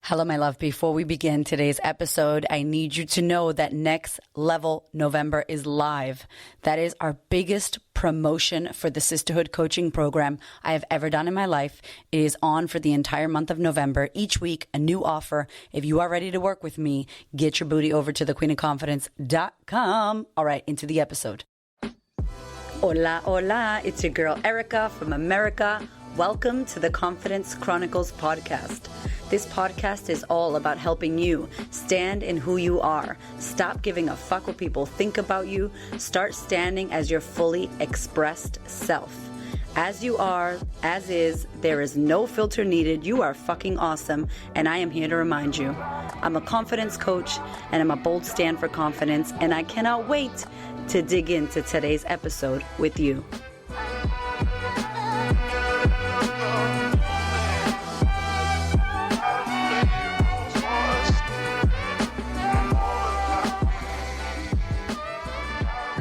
Hello, my love. Before we begin today's episode, I need you to know that Next Level November is live. That is our biggest promotion for the sisterhood coaching program I have ever done in my life. It is on for the entire month of November. Each week, a new offer. If you are ready to work with me, get your booty over to thequeenofconfidence.com. All right, into the episode. Hola, hola. It's your girl, Erica from America. Welcome to the Confidence Chronicles podcast. This podcast is all about helping you stand in who you are. Stop giving a fuck what people think about you. Start standing as your fully expressed self. As you are, as is, there is no filter needed. You are fucking awesome, and I am here to remind you. I'm a confidence coach, and I'm a bold stand for confidence, and I cannot wait to dig into today's episode with you.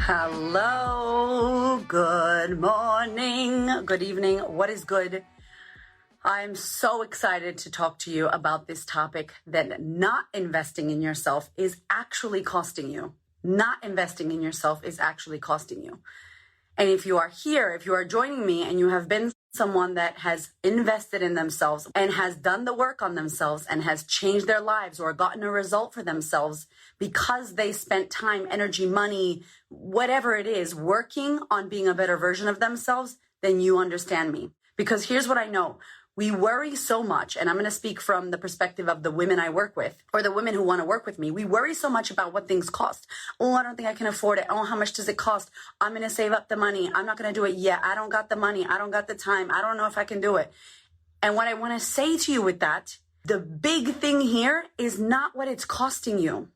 Hello, good morning, good evening, what is good? I'm so excited to talk to you about this topic that not investing in yourself is actually costing you. Not investing in yourself is actually costing you. And if you are here, if you are joining me and you have been someone that has invested in themselves and has done the work on themselves and has changed their lives or gotten a result for themselves because they spent time, energy, money, whatever it is, working on being a better version of themselves, then you understand me. Because here's what I know. We worry so much, and I'm going to speak from the perspective of the women I work with, or the women who want to work with me. We worry so much about what things cost. Oh, I don't think I can afford it. Oh, how much does it cost? I'm going to save up the money. I'm not going to do it yet. I don't got the money. I don't got the time. I don't know if I can do it. And what I want to say to you with that, the big thing here is not what it's costing you.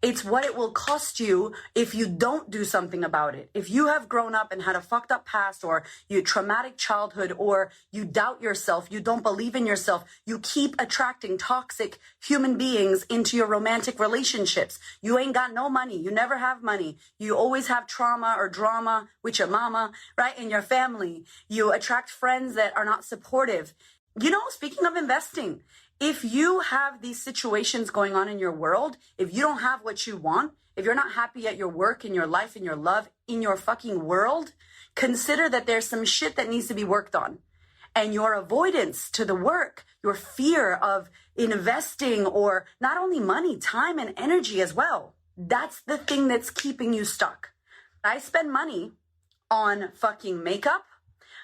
It's what it will cost you if you don't do something about it. If you have grown up and had a fucked up past, or you traumatic childhood, or you doubt yourself, you don't believe in yourself, you keep attracting toxic human beings into your romantic relationships. You ain't got no money. You never have money. You always have trauma or drama with your mama, right? In your family. You attract friends that are not supportive. You know, speaking of investing, if you have these situations going on in your world, if you don't have what you want, if you're not happy at your work, in your life, in your love, in your fucking world, consider that there's some shit that needs to be worked on. And your avoidance to the work, your fear of investing, or not only money, time and energy as well. That's the thing that's keeping you stuck. I spend money on fucking makeup.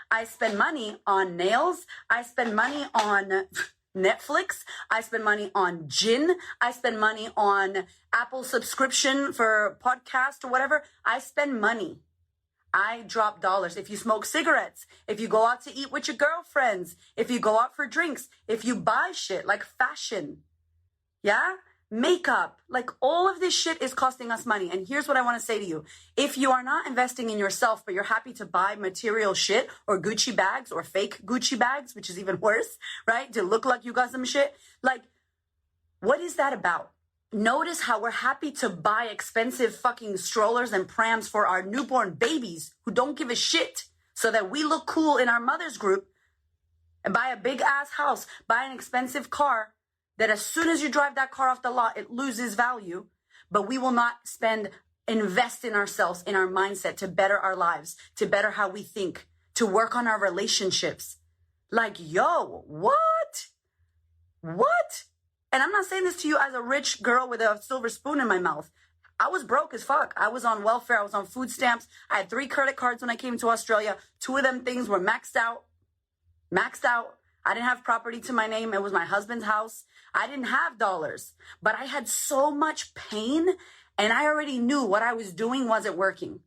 I spend money on nails. I spend money on Netflix. I spend money on gin. I spend money on Apple subscription for podcast or whatever. I spend money. I drop dollars. If you smoke cigarettes, if you go out to eat with your girlfriends, if you go out for drinks, if you buy shit like fashion, yeah, makeup, like all of this shit is costing us money. And here's what I want to say to you. If you are not investing in yourself, but you're happy to buy material shit or Gucci bags or fake Gucci bags, which is even worse, right? To look like you got some shit. Like, what is that about? Notice how we're happy to buy expensive fucking strollers and prams for our newborn babies who don't give a shit so that we look cool in our mother's group, and buy a big ass house, buy an expensive car that as soon as you drive that car off the lot, it loses value. But we will not invest in ourselves, in our mindset, to better our lives, to better how we think, to work on our relationships. Like, yo, what? What? And I'm not saying this to you as a rich girl with a silver spoon in my mouth. I was broke as fuck. I was on welfare. I was on food stamps. I had 3 credit cards when I came to Australia. 2 of them things were maxed out. Maxed out. I didn't have property to my name. It was my husband's house. I didn't have dollars, but I had so much pain, and I already knew what I was doing wasn't working.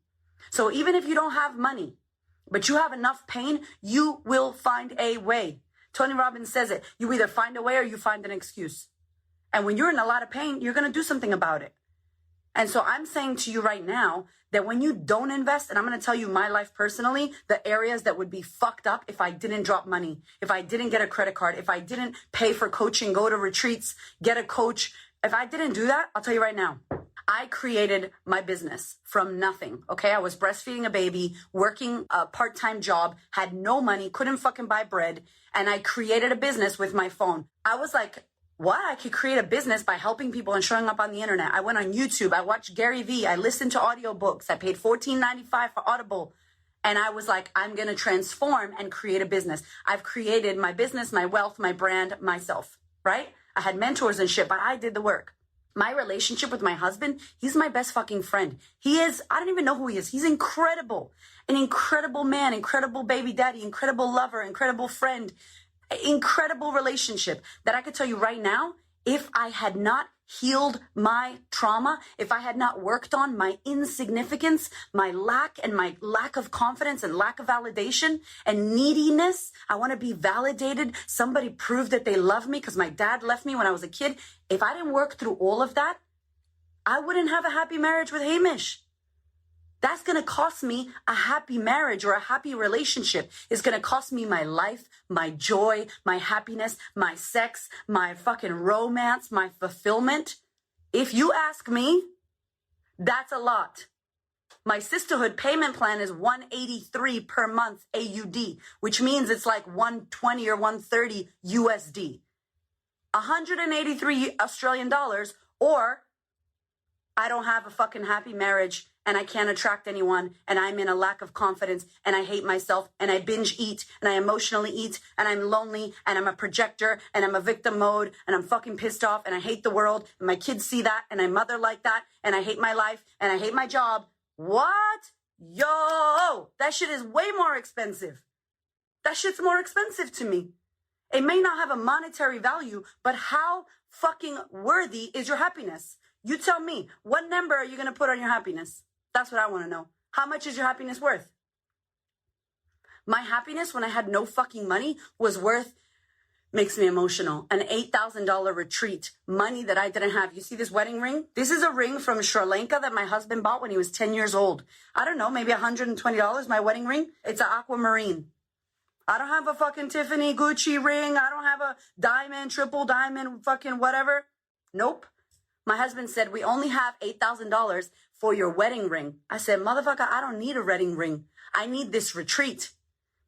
So even if you don't have money, but you have enough pain, you will find a way. Tony Robbins says it. You either find a way or you find an excuse. And when you're in a lot of pain, you're going to do something about it. And so I'm saying to you right now that when you don't invest, and I'm going to tell you my life personally, the areas that would be fucked up if I didn't drop money, if I didn't get a credit card, if I didn't pay for coaching, go to retreats, get a coach. If I didn't do that, I'll tell you right now, I created my business from nothing, okay? I was breastfeeding a baby, working a part-time job, had no money, couldn't fucking buy bread, and I created a business with my phone. I was like what? I could create a business by helping people and showing up on the internet. I went on YouTube. I watched Gary Vee. I listened to audiobooks. I paid $14.95 for Audible. And I was like, I'm going to transform and create a business. I've created my business, my wealth, my brand, myself, right? I had mentors and shit, but I did the work. My relationship with my husband, he's my best fucking friend. I don't even know who he is. He's incredible. An incredible man, incredible baby daddy, incredible lover, incredible friend, incredible relationship that I could tell you right now, if I had not healed my trauma, if I had not worked on my insignificance, my lack of confidence and lack of validation and neediness, I want to be validated. Somebody proved that they love me because my dad left me when I was a kid. If I didn't work through all of that, I wouldn't have a happy marriage with Hamish. That's going to cost me a happy marriage or a happy relationship. It's going to cost me my life, my joy, my happiness, my sex, my fucking romance, my fulfillment. If you ask me, that's a lot. My sisterhood payment plan is $183 per month AUD, which means it's like 120 or 130 USD. 183 Australian dollars, or I don't have a fucking happy marriage and I can't attract anyone and I'm in a lack of confidence and I hate myself and I binge eat and I emotionally eat and I'm lonely and I'm a projector and I'm a victim mode and I'm fucking pissed off and I hate the world and my kids see that and I mother like that and I hate my life and I hate my job. What? Yo, that shit is way more expensive. That shit's more expensive to me. It may not have a monetary value, but how fucking worthy is your happiness? You tell me, what number are you going to put on your happiness? That's what I want to know. How much is your happiness worth? My happiness when I had no fucking money was worth, makes me emotional, an $8,000 retreat, money that I didn't have. You see this wedding ring? This is a ring from Sri Lanka that my husband bought when he was 10 years old. I don't know, maybe $120, my wedding ring. It's an aquamarine. I don't have a fucking Tiffany Gucci ring. I don't have a diamond, triple diamond, fucking whatever. Nope. My husband said, we only have $8,000 for your wedding ring. I said, motherfucker, I don't need a wedding ring. I need this retreat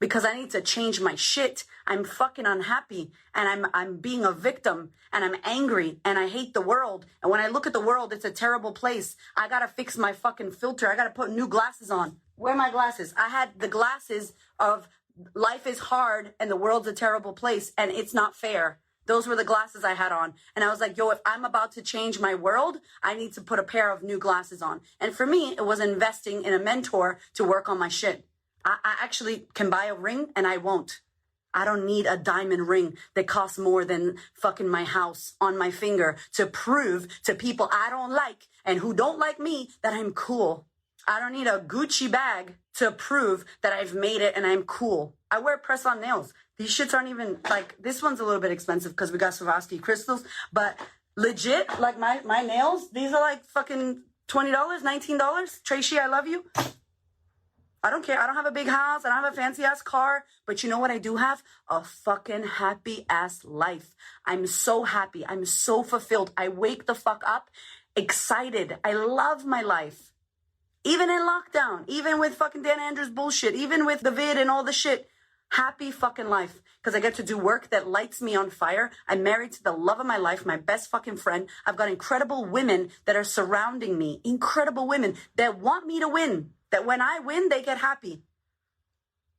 because I need to change my shit. I'm fucking unhappy and I'm being a victim and I'm angry and I hate the world. And when I look at the world, it's a terrible place. I got to fix my fucking filter. I got to put new glasses on. Where are my glasses? I had the glasses of life is hard and the world's a terrible place and it's not fair. Those were the glasses I had on. And I was like, yo, if I'm about to change my world, I need to put a pair of new glasses on. And for me, it was investing in a mentor to work on my shit. I actually can buy a ring and I won't. I don't need a diamond ring that costs more than fucking my house on my finger to prove to people I don't like and who don't like me that I'm cool. I don't need a Gucci bag to prove that I've made it and I'm cool. I wear press-on nails. These shits aren't even, like, this one's a little bit expensive because we got Swarovski crystals, but legit, like my nails, these are like fucking $20, $19. Tracy, I love you. I don't care. I don't have a big house. I don't have a fancy ass car, but you know what I do have? A fucking happy ass life. I'm so happy. I'm so fulfilled. I wake the fuck up excited. I love my life. Even in lockdown, even with fucking Dan Andrews bullshit, even with the vid and all the shit. Happy fucking life. Because I get to do work that lights me on fire. I'm married to the love of my life, my best fucking friend. I've got incredible women that are surrounding me. Incredible women that want me to win. That when I win, they get happy.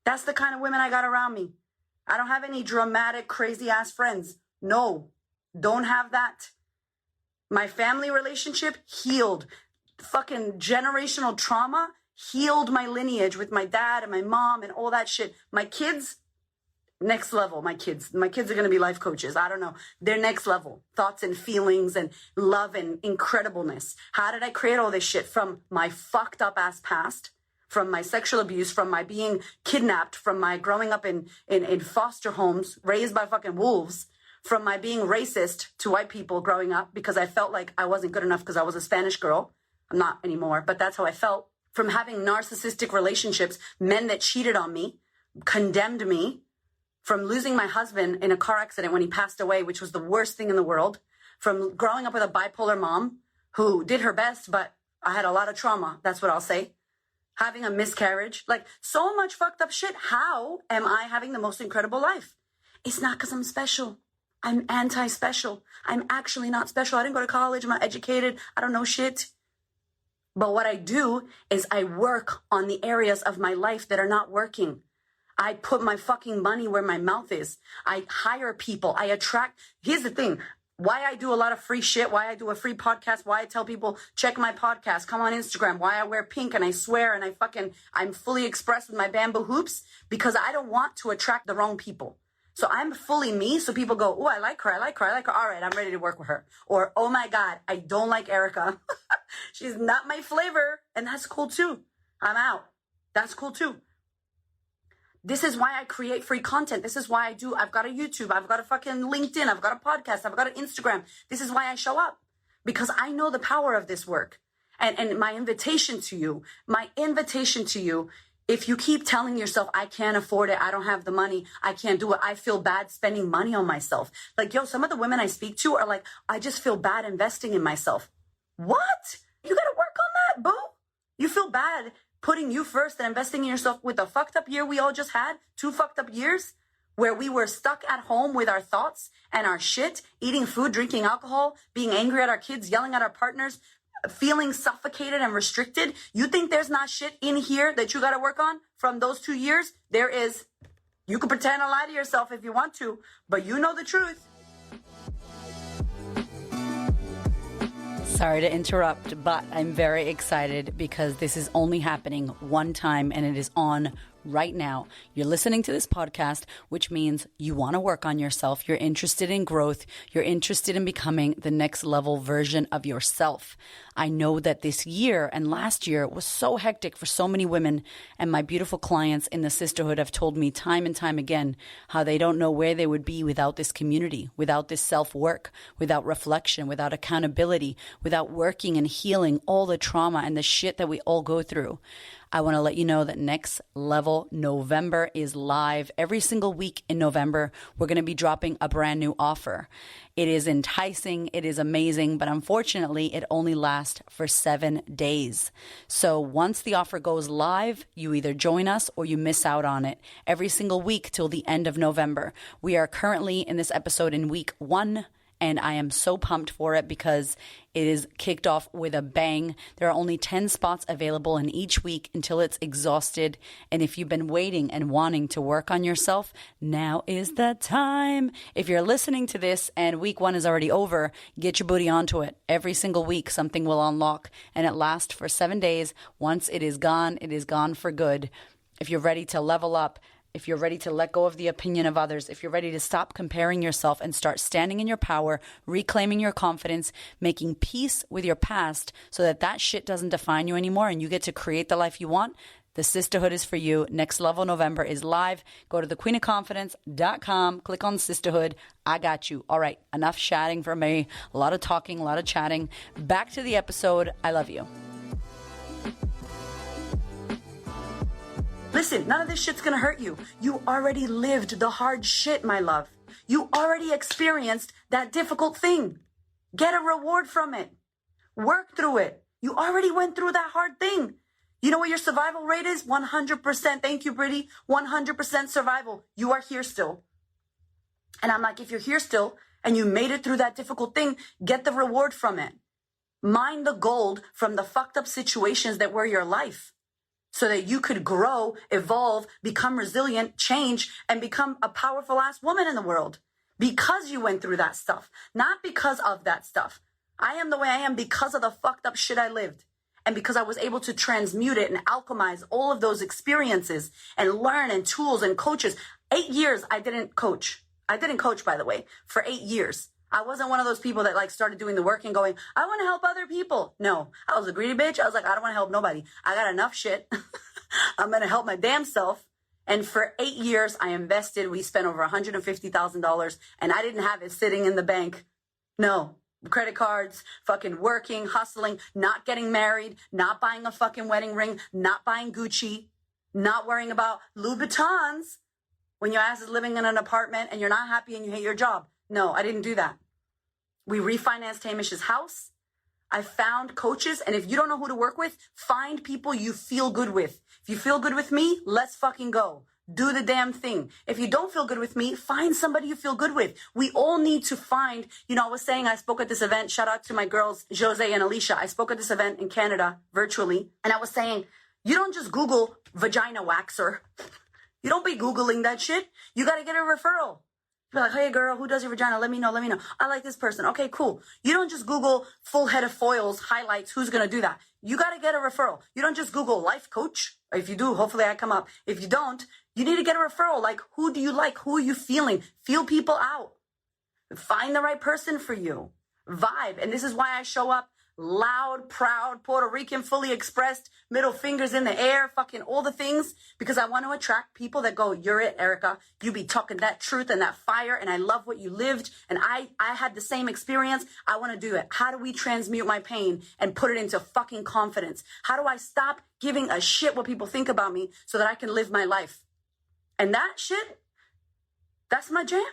That's the kind of women I got around me. I don't have any dramatic, crazy ass friends. No, don't have that. My family relationship healed. Fucking generational trauma healed my lineage with my dad and my mom and all that shit. My kids, next level. My kids are going to be life coaches. I don't know. They're next level. Thoughts and feelings and love and incredibleness. How did I create all this shit? From my fucked up ass past, from my sexual abuse, from my being kidnapped, from my growing up in foster homes, raised by fucking wolves, from my being racist to white people growing up because I felt like I wasn't good enough because I was a Spanish girl. I'm not anymore, but that's how I felt. From having narcissistic relationships, men that cheated on me, condemned me, from losing my husband in a car accident when he passed away, which was the worst thing in the world, from growing up with a bipolar mom who did her best, but I had a lot of trauma. That's what I'll say. Having a miscarriage, like so much fucked up shit. How am I having the most incredible life? It's not because I'm special. I'm anti-special. I'm actually not special. I didn't go to college. I'm not educated. I don't know shit. But what I do is I work on the areas of my life that are not working. I put my fucking money where my mouth is. I hire people. I attract. Here's the thing. Why I do a lot of free shit, why I do a free podcast, why I tell people, check my podcast, come on Instagram, why I wear pink and I swear and I'm fully expressed with my bamboo hoops, because I don't want to attract the wrong people. So I'm fully me. So people go, oh, I like her. All right, I'm ready to work with her. Or, oh my God, I don't like Erica. She's not my flavor. And that's cool too. I'm out. That's cool too. This is why I create free content. This is why I've got a YouTube. I've got a fucking LinkedIn. I've got a podcast. I've got an Instagram. This is why I show up, because I know the power of this work. And my invitation to you, if you keep telling yourself, I can't afford it, I don't have the money, I can't do it, I feel bad spending money on myself. Like, yo, some of the women I speak to are like, I just feel bad investing in myself. What? You got to work on that, boo. You feel bad putting you first and investing in yourself with the fucked up year we all just had, 2 fucked up years where we were stuck at home with our thoughts and our shit, eating food, drinking alcohol, being angry at our kids, yelling at our partners, feeling suffocated and restricted. You think there's not shit in here that you got to work on from those 2 years? There is. You can pretend and lie to yourself if you want to, but you know the truth. Sorry to interrupt, but I'm very excited because this is only happening one time and it is on right now. You're listening to this podcast, which means you want to work on yourself. You're interested in growth. You're interested in becoming the next level version of yourself. I know that this year and last year was so hectic for so many women, and my beautiful clients in the sisterhood have told me time and time again how they don't know where they would be without this community, without this self-work, without reflection, without accountability, without working and healing all the trauma and the shit that we all go through. I want to let you know that Next Level November is live. Every single week in November, we're going to be dropping a brand new offer. It is enticing, it is amazing, but unfortunately, it only lasts for 7 days. So once the offer goes live, you either join us or you miss out on it every single week till the end of November. We are currently in this episode in week 1. And I am so pumped for it because it is kicked off with a bang. There are only 10 spots available in each week until it's exhausted. And if you've been waiting and wanting to work on yourself, now is the time. If you're listening to this and week 1 is already over, get your booty onto it. Every single week, something will unlock, and it lasts for 7 days. Once it is gone for good. If you're ready to level up, if you're ready to let go of the opinion of others, if you're ready to stop comparing yourself and start standing in your power, reclaiming your confidence, making peace with your past so that that shit doesn't define you anymore and you get to create the life you want, the sisterhood is for you. Next Level November is live. Go to thequeenofconfidence.com, click on sisterhood. I got you. All right, enough chatting for me. A lot of talking, a lot of chatting. Back to the episode. I love you. Listen, none of this shit's gonna hurt you. You already lived the hard shit, my love. You already experienced that difficult thing. Get a reward from it. Work through it. You already went through that hard thing. You know what your survival rate is? 100%. Thank you, Brittany. 100% survival. You are here still. And I'm like, if you're here still and you made it through that difficult thing, get the reward from it. Mine the gold from the fucked up situations that were your life, so that you could grow, evolve, become resilient, change, and become a powerful ass woman in the world. Because you went through that stuff, not because of that stuff. I am the way I am because of the fucked up shit I lived. And because I was able to transmute it and alchemize all of those experiences and learn and tools and coaches. 8 years I didn't coach. I didn't coach, by the way, for 8 years. I wasn't one of those people that like started doing the work and going, I want to help other people. No, I was a greedy bitch. I was like, I don't want to help nobody. I got enough shit. I'm going to help my damn self. And for 8 years, I invested. We spent over $150,000 and I didn't have it sitting in the bank. No, credit cards, fucking working, hustling, not getting married, not buying a fucking wedding ring, not buying Gucci, not worrying about Louboutins when your ass is living in an apartment and you're not happy and you hate your job. No, I didn't do that. We refinanced Hamish's house. I found coaches. And if you don't know who to work with, find people you feel good with. If you feel good with me, let's fucking go. Do the damn thing. If you don't feel good with me, find somebody you feel good with. We all need to find, I was saying, I spoke at this event. Shout out to my girls, Jose and Alicia. I spoke at this event in Canada virtually. And I was saying, you don't just Google vagina waxer. You don't be Googling that shit. You got to get a referral. You're like, hey girl, who does your vagina? Let me know. I like this person. Okay, cool. You don't just Google full head of foils, highlights. Who's going to do that? You got to get a referral. You don't just Google life coach. If you do, hopefully I come up. If you don't, you need to get a referral. Like, who do you like? Who are you feeling? Feel people out. Find the right person for you. Vibe. And this is why I show up loud, proud, Puerto Rican, fully expressed, middle fingers in the air, fucking all the things, because I want to attract people that go, you're it, Erica. You be talking that truth and that fire, and I love what you lived, and I had the same experience. I want to do it. How do we transmute my pain and put it into fucking confidence? How do I stop giving a shit what people think about me so that I can live my life? And that shit, that's my jam.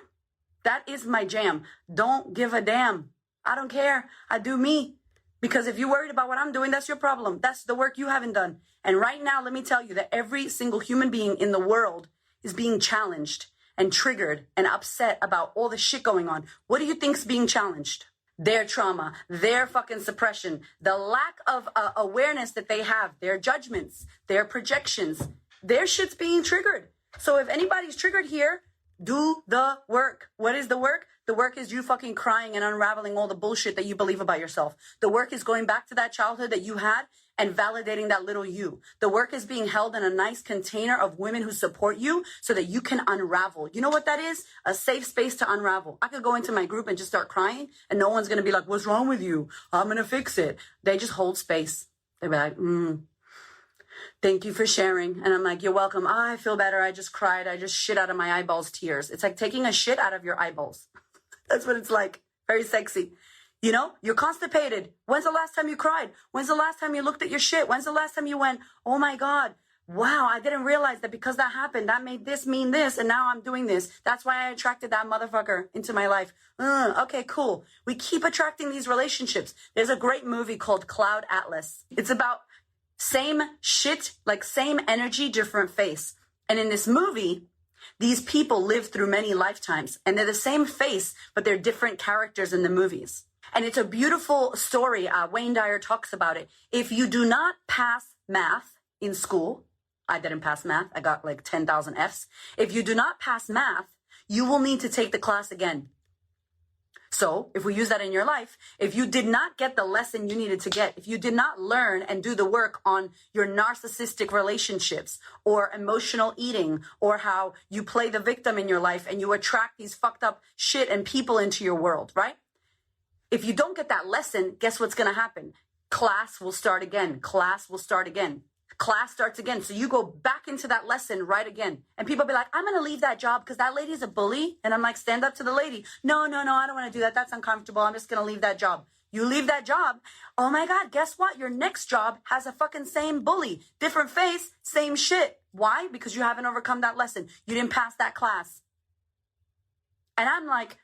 That is my jam. Don't give a damn. I don't care. I do me. Because if you're worried about what I'm doing, that's your problem. That's the work you haven't done. And right now, let me tell you that every single human being in the world is being challenged and triggered and upset about all the shit going on. What do you think's being challenged? Their trauma, their fucking suppression, the lack of awareness that they have, their judgments, their projections, their shit's being triggered. So if anybody's triggered here, do the work. What is the work? The work is you fucking crying and unraveling all the bullshit that you believe about yourself. The work is going back to that childhood that you had and validating that little you. The work is being held in a nice container of women who support you so that you can unravel. You know what that is? A safe space to unravel. I could go into my group and just start crying and no one's going to be like, what's wrong with you? I'm going to fix it. They just hold space. They'll be like, thank you for sharing. And I'm like, you're welcome. Oh, I feel better. I just cried. I just shit out of my eyeballs tears. It's like taking a shit out of your eyeballs. That's what it's like. Very sexy. You're constipated. When's the last time you cried? When's the last time you looked at your shit? When's the last time you went, oh my God, wow, I didn't realize that because that happened, that made this mean this, and now I'm doing this. That's why I attracted that motherfucker into my life. Okay, cool. We keep attracting these relationships. There's a great movie called Cloud Atlas. It's about same shit, like same energy, different face. And in this movie, these people live through many lifetimes and they're the same face, but they're different characters in the movies. And it's a beautiful story. Wayne Dyer talks about it. If you do not pass math in school, I didn't pass math. I got like 10,000 Fs. If you do not pass math, you will need to take the class again. So if we use that in your life, if you did not get the lesson you needed to get, if you did not learn and do the work on your narcissistic relationships or emotional eating or how you play the victim in your life and you attract these fucked up shit and people into your world, right? If you don't get that lesson, guess what's going to happen? Class will start again. Class will start again. Class starts again. So you go back into that lesson right again. And people be like, I'm going to leave that job because that lady is a bully. And I'm like, stand up to the lady. No, I don't want to do that. That's uncomfortable. I'm just going to leave that job. You leave that job. Oh my God, guess what? Your next job has a fucking same bully. Different face, same shit. Why? Because you haven't overcome that lesson. You didn't pass that class. And I'm like,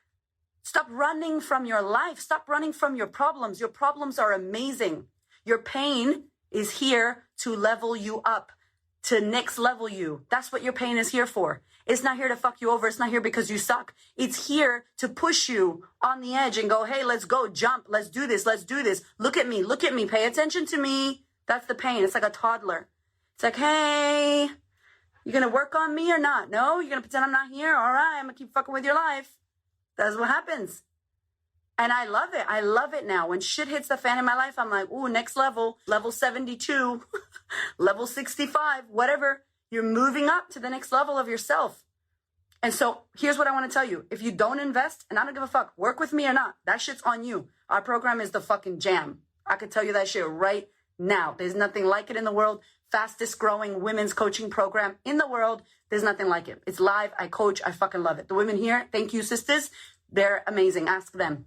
stop running from your life. Stop running from your problems. Your problems are amazing. Your pain is here to level you up, to next level you. That's what your pain is here for. It's not here to fuck you over. It's not here because you suck. It's here to push you on the edge and go, hey, let's go, jump. Let's do this. Let's do this. Look at me. Look at me. Pay attention to me. That's the pain. It's like a toddler. It's like, hey, you going to work on me or not? No? You're going to pretend I'm not here? All right. I'm going to keep fucking with your life. That's what happens. And I love it. I love it now. When shit hits the fan in my life, I'm like, ooh, next level, level 72, level 65, whatever. You're moving up to the next level of yourself. And so here's what I want to tell you. If you don't invest, and I don't give a fuck, work with me or not, that shit's on you. Our program is the fucking jam. I could tell you that shit right now. There's nothing like it in the world. Fastest growing women's coaching program in the world. There's nothing like it. It's live. I coach. I fucking love it. The women here, thank you, sisters. They're amazing. Ask them.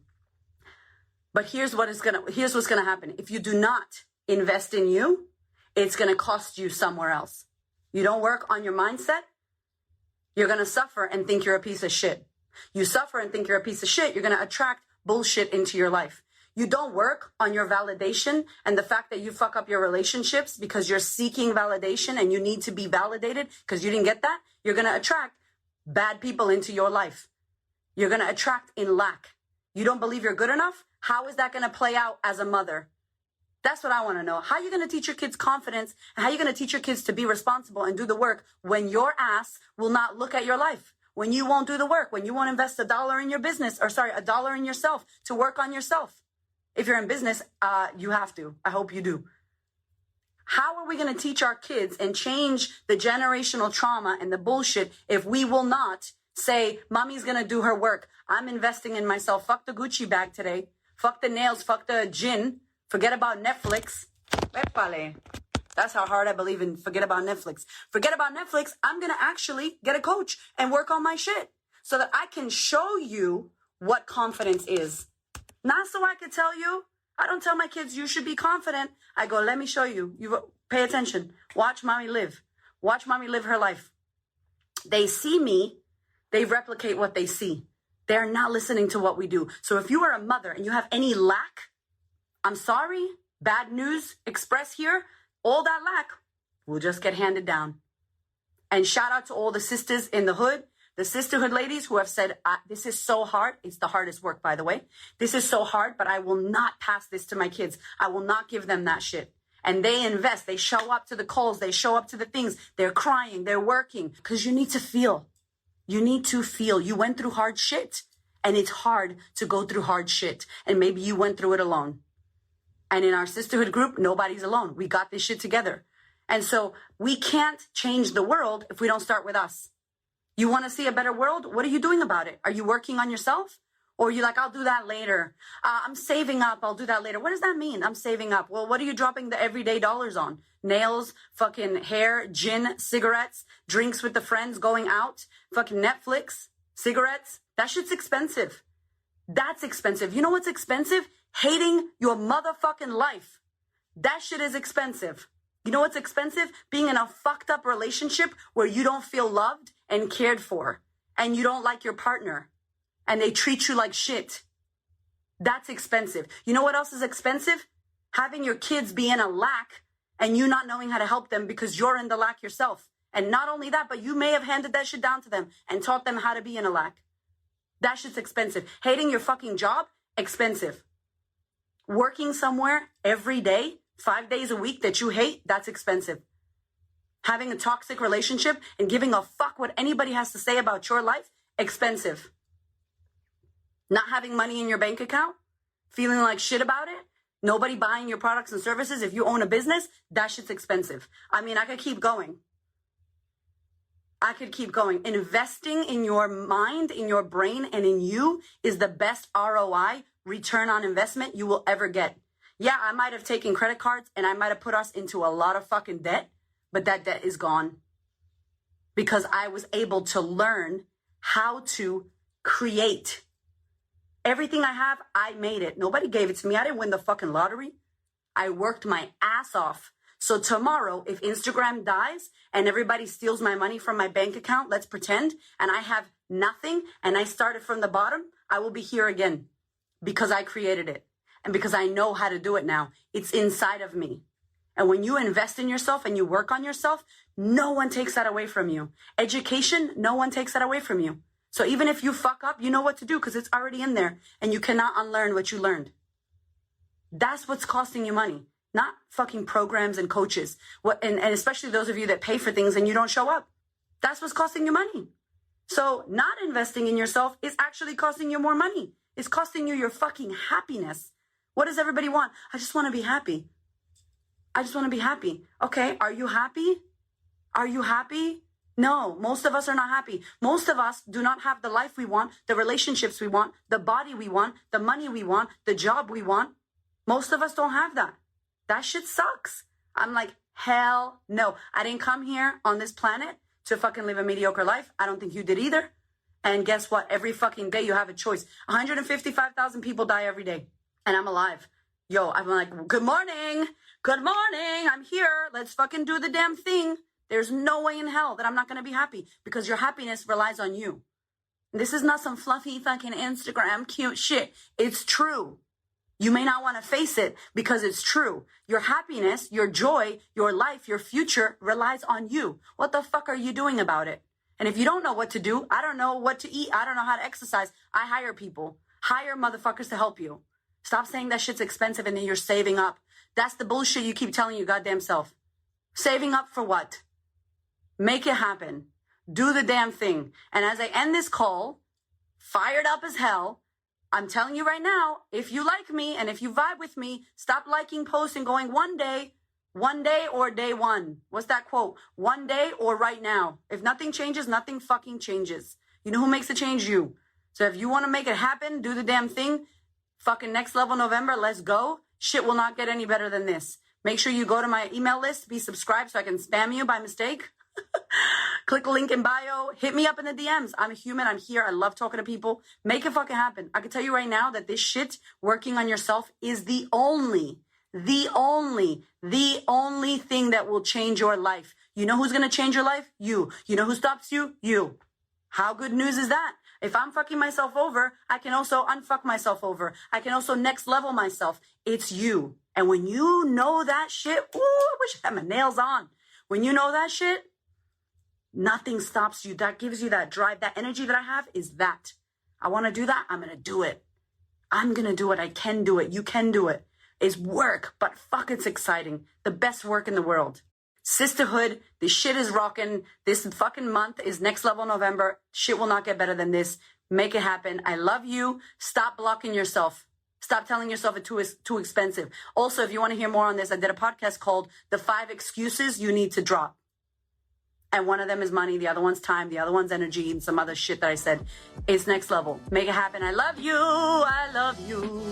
But here's what's gonna happen. If you do not invest in you, it's gonna cost you somewhere else. You don't work on your mindset, you're gonna suffer and think you're a piece of shit. You suffer and think you're a piece of shit, you're gonna attract bullshit into your life. You don't work on your validation and the fact that you fuck up your relationships because you're seeking validation and you need to be validated because you didn't get that. you're going to attract bad people into your life. You're going to attract in lack. You don't believe you're good enough? How is that going to play out as a mother? That's what I want to know. How are you going to teach your kids confidence, and how are you going to teach your kids to be responsible and do the work when your ass will not look at your life? When you won't do the work, when you won't invest $1 in your business, $1 in yourself to work on yourself. If you're in business, you have to. I hope you do. How are we going to teach our kids and change the generational trauma and the bullshit if we will not say, mommy's going to do her work. I'm investing in myself. Fuck the Gucci bag today. Fuck the nails. Fuck the gin. Forget about Netflix. That's how hard I believe in forget about Netflix. Forget about Netflix. I'm going to actually get a coach and work on my shit so that I can show you what confidence is. Not so I could tell you. I don't tell my kids you should be confident. I go, let me show you. You pay attention. Watch mommy live. Watch mommy live her life. They see me. They replicate what they see. They're not listening to what we do. So if you are a mother and you have any lack, I'm sorry. Bad news express here. All that lack will just get handed down. And shout out to all the sisters in the hood, the sisterhood ladies who have said, this is so hard. It's the hardest work, by the way. This is so hard, but I will not pass this to my kids. I will not give them that shit. And they invest. They show up to the calls. They show up to the things. They're crying. They're working because you need to feel. You need to feel. You went through hard shit, and it's hard to go through hard shit. And maybe you went through it alone. And in our sisterhood group, nobody's alone. We got this shit together. And so we can't change the world if we don't start with us. You want to see a better world? What are you doing about it? Are you working on yourself? Or are you like, I'll do that later. I'm saving up. I'll do that later. What does that mean? I'm saving up. Well, what are you dropping the everyday dollars on? Nails, fucking hair, gin, cigarettes, drinks with the friends, going out, fucking Netflix, cigarettes. That shit's expensive. That's expensive. You know what's expensive? Hating your motherfucking life. That shit is expensive. You know what's expensive? Being in a fucked up relationship where you don't feel loved and cared for, and you don't like your partner, and they treat you like shit. That's expensive. You know what else is expensive? Having your kids be in a lack and you not knowing how to help them because you're in the lack yourself. And not only that, but you may have handed that shit down to them and taught them how to be in a lack. That shit's expensive. Hating your fucking job, expensive. Working somewhere every day, 5 days a week that you hate, that's expensive. Having a toxic relationship and giving a fuck what anybody has to say about your life, expensive. Not having money in your bank account, feeling like shit about it, nobody buying your products and services. If you own a business, that shit's expensive. I mean, I could keep going. Investing in your mind, in your brain, and in you is the best ROI, return on investment, you will ever get. Yeah, I might have taken credit cards and I might have put us into a lot of fucking debt, but that debt is gone because I was able to learn how to create. Everything I have, I made it. Nobody gave it to me. I didn't win the fucking lottery. I worked my ass off. So tomorrow, if Instagram dies and everybody steals my money from my bank account, let's pretend, and I have nothing and I started from the bottom, I will be here again because I created it and because I know how to do it now. It's inside of me. And when you invest in yourself and you work on yourself, no one takes that away from you. Education, no one takes that away from you. So even if you fuck up, you know what to do because it's already in there and you cannot unlearn what you learned. That's what's costing you money. Not fucking programs and coaches. And especially those of you that pay for things and you don't show up. That's what's costing you money. So not investing in yourself is actually costing you more money. It's costing you your fucking happiness. What does everybody want? I just want to be happy. I just want to be happy. Okay, are you happy? Are you happy? No, most of us are not happy. Most of us do not have the life we want, the relationships we want, the body we want, the money we want, the job we want. Most of us don't have that. That shit sucks. I'm like, hell no. I didn't come here on this planet to fucking live a mediocre life. I don't think you did either. And guess what? Every fucking day you have a choice. 155,000 people die every day. And I'm alive. Yo, I'm like, good morning. Good morning. I'm here. Let's fucking do the damn thing. There's no way in hell that I'm not going to be happy because your happiness relies on you. This is not some fluffy fucking Instagram cute shit. It's true. You may not want to face it because it's true. Your happiness, your joy, your life, your future relies on you. What the fuck are you doing about it? And if you don't know what to do, I don't know what to eat, I don't know how to exercise, I hire people. Hire motherfuckers to help you. Stop saying that shit's expensive and then you're saving up. That's the bullshit you keep telling your goddamn self. Saving up for what? Make it happen. Do the damn thing. And as I end this call, fired up as hell, I'm telling you right now, if you like me and if you vibe with me, stop liking posts and going one day or day one. What's that quote? One day or right now. If nothing changes, nothing fucking changes. You know who makes the change? You. So if you want to make it happen, do the damn thing. Fucking next level November, let's go. Shit will not get any better than this. Make sure you go to my email list, be subscribed so I can spam you by mistake. Click the link in bio. Hit me up in the DMs. I'm a human. I'm here. I love talking to people. Make it fucking happen. I can tell you right now that this shit, working on yourself, is the only thing that will change your life. You know who's going to change your life? You. You know who stops you? You. How good news is that? If I'm fucking myself over, I can also unfuck myself over. I can also next level myself. It's you. And when you know that shit, ooh, I wish I had my nails on. When you know that shit, nothing stops you. That gives you that drive. That energy that I have is that. I want to do that. I'm going to do it. I'm going to do it. I can do it. You can do it. It's work, but fuck, it's exciting. The best work in the world. Sisterhood, this shit is rocking. This fucking month is next level November. Shit will not get better than this. Make it happen. I love you. Stop blocking yourself. Stop telling yourself it's too expensive. Also, if you want to hear more on this, I did a podcast called The 5 Excuses You Need to Drop. And one of them is money. The other one's time. The other one's energy and some other shit that I said. It's next level. Make it happen. I love you. I love you.